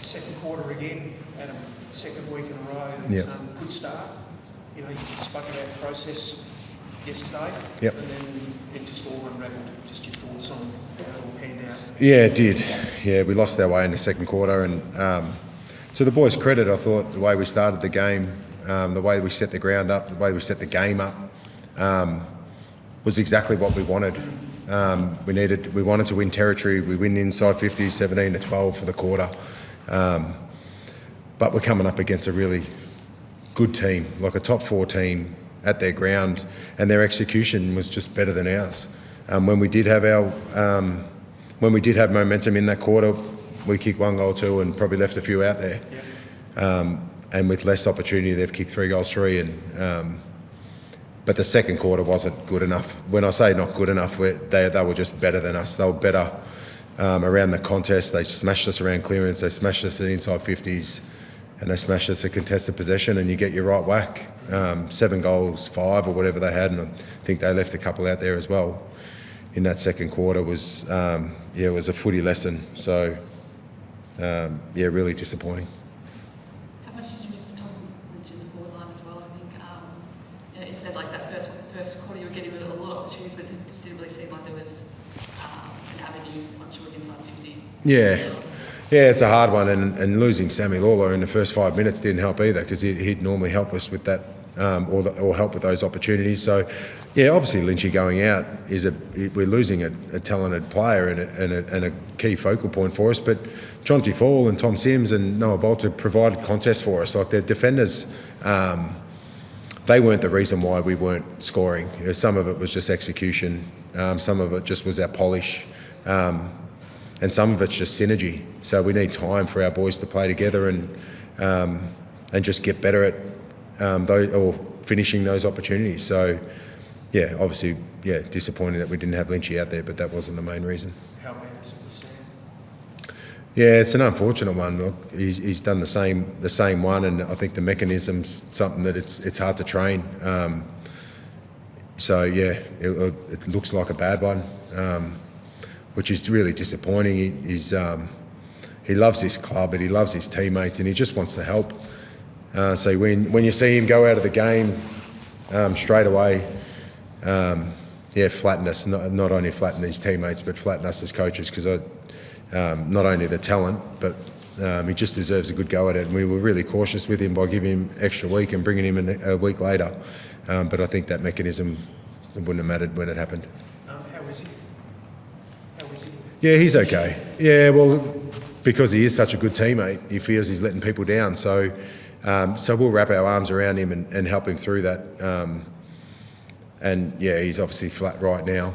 second quarter again, Adam, second week in a row. Yep. Good start. You know, you spoke about the process yesterday. Yep. And then it just all unravelled. Just your thoughts on how it all panned out. Yeah, it did. Yeah, we lost our way in the second quarter, and to the boys' credit, I thought the way we started the game, the way we set the ground up, the way we set the game up, was exactly what we wanted. We wanted to win territory. We win inside 50, 17-12 for the quarter. But we're coming up against a really good team, like a top 4 team at their ground, and their execution was just better than ours. When we did have momentum in that quarter, we kicked 1 goal, 2, and probably left a few out there. And with less opportunity, they've kicked 3 goals, 3, and but the second quarter wasn't good enough. When I say not good enough, they were just better than us. They were better around the contest. They smashed us around clearance. They smashed us at inside 50s, and they smashed us at contested possession, and you get your right whack. 7 goals, 5 or whatever they had, and I think they left a couple out there as well. In that second quarter was it was a footy lesson. So really disappointing. How much did you miss Tom Lynch in the forward line as well? I think you said like that first quarter you were getting a lot of opportunities, but it just didn't really seem like there was an avenue once you were inside 50. Yeah, it's a hard one, and losing Sammy Lawler in the first 5 minutes didn't help either, because he'd normally help us with that, or help with those opportunities. So, yeah, obviously Lynchy going out we're losing a talented player and a key focal point for us. But Jonty Fall and Tom Sims and Noah Bolter provided contests for us. Like, their defenders, they weren't the reason why we weren't scoring. You know, some of it was just execution. Some of it just was our polish. And some of it's just synergy. So we need time for our boys to play together and just get better at finishing those opportunities. So, yeah, obviously, disappointing that we didn't have Lynchy out there, but that wasn't the main reason. How bad is it with Sam? Yeah, it's an unfortunate one. Look, he's done the same one, and I think the mechanism's something that it's hard to train. It looks like a bad one. Which is really disappointing. He loves this club and he loves his teammates and he just wants to help. So when you see him go out of the game straight away, flatten us. Not only flatten his teammates, but flatten us as coaches, because not only the talent, but he just deserves a good go at it. And we were really cautious with him by giving him extra week and bringing him in a week later. But I think that mechanism wouldn't have mattered when it happened. How is he? Yeah, he's okay. Yeah, well, because he is such a good teammate, he feels he's letting people down. So we'll wrap our arms around him and help him through that. He's obviously flat right now.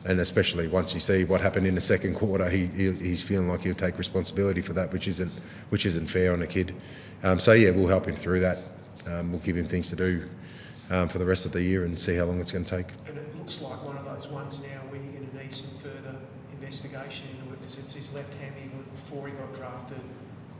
And especially once you see what happened in the second quarter, he's feeling like he'll take responsibility for that, which isn't fair on a kid. We'll help him through that. We'll give him things to do for the rest of the year and see how long it's going to take. And it looks like one of those ones now where you're going to need some further investigation into it, because it's his left hand before he got drafted,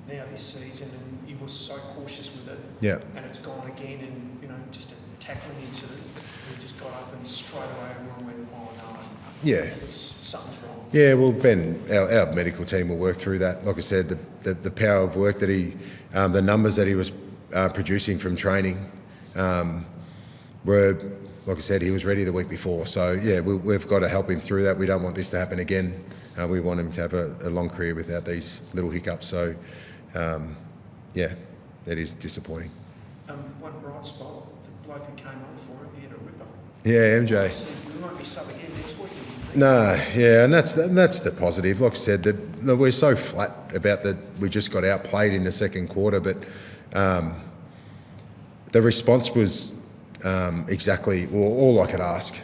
now this season, and he was so cautious with it. Yeah. And it's gone again, and just a tackling incident. He just got up and straight away everyone went, oh no. Yeah. Something's wrong. Yeah, well, Ben, our medical team will work through that. Like I said, the power of work that the numbers that he was producing from training were, like I said, he was ready the week before. So, we've got to help him through that. We don't want this to happen again. We want him to have a long career without these little hiccups. So, that is disappointing. One bright spot, the bloke who came on for him, he had a ripper. Yeah, MJ. So we won't be sub again next week. No, and that's the positive. Like I said, that we're so flat about that. We just got outplayed in the second quarter, but the response was exactly all I could ask.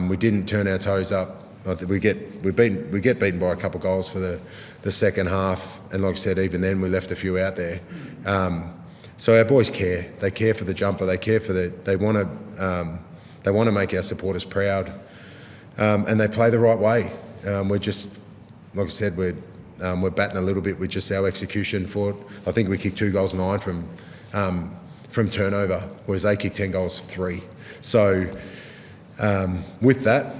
We didn't turn our toes up. We get beaten by a couple of goals for the second half, and like I said, even then we left a few out there. So our boys care. They care for the jumper. They care for they want to make our supporters proud, and they play the right way. We're just, like I said, we're batting a little bit with just our execution for it. I think we kicked 2 goals 9 from turnover, whereas they kicked 10 goals 3. So with that,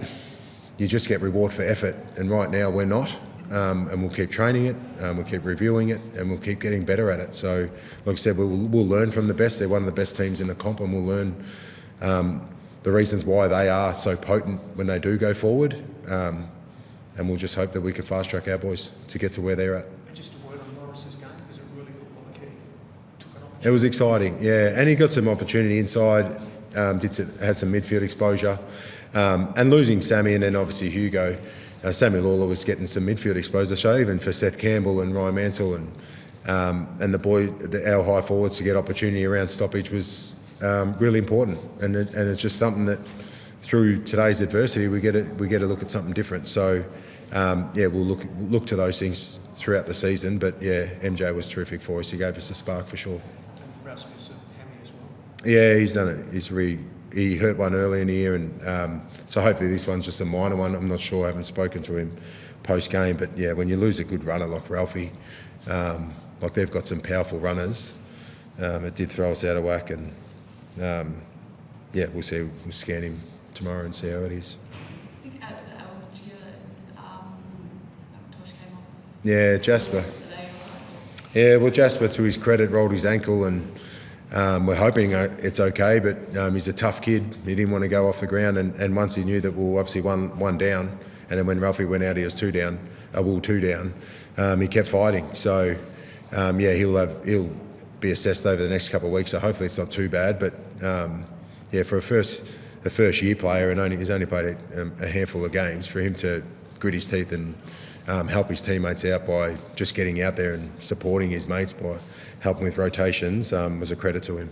you just get reward for effort, and right now we're not. and we'll keep training it, we'll keep reviewing it, and we'll keep getting better at it. So, like I said, we'll learn from the best. They're one of the best teams in the comp, and we'll learn the reasons why they are so potent when they do go forward. And we'll just hope that we can fast track our boys to get to where they're at. And just a word on Morris's game, because it really looked like he took an opportunity. It was exciting, yeah, and he got some opportunity inside. Had some midfield exposure, and losing Sammy and then obviously Hugo. Samuel Lawler was getting some midfield exposure, so even for Seth Campbell and Ryan Mansell and our high forwards to get opportunity around stoppage was really important, and it's just something that through today's adversity we get to look at something different. So we'll look to those things throughout the season. But yeah, MJ was terrific for us. He gave us a spark for sure. And Rasmus and Hammy as well. Yeah, he's done it. He hurt one early in the year, and so hopefully this one's just a minor one. I'm not sure. I haven't spoken to him post game, but yeah, when you lose a good runner like Ralphie, like they've got some powerful runners, it did throw us out of whack, and we'll see. We'll scan him tomorrow and see how it is. I think Tosh came off. Yeah, Jasper. Yeah, well, Jasper, to his credit, rolled his ankle, and we're hoping it's okay, but he's a tough kid. He didn't want to go off the ground, and once he knew that we were obviously one down, and then when Ralphie went out, he was two down, he kept fighting. So, he'll be assessed over the next couple of weeks, so hopefully it's not too bad. But, for a first year player, and he's only played a handful of games, for him to grit his teeth and help his teammates out by just getting out there and supporting his mates by helping with rotations was a credit to him.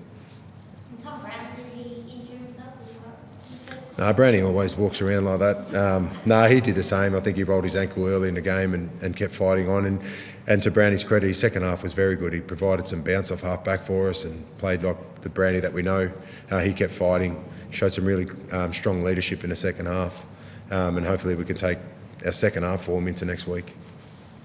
And Tom Brown, did he injure himself as well? Brownie always walks around like that. He did the same. I think he rolled his ankle early in the game and kept fighting on. And to Brownie's credit, his second half was very good. He provided some bounce off half back for us and played like the Brownie that we know. He kept fighting, showed some really strong leadership in the second half. And hopefully we can take our second half form into next week.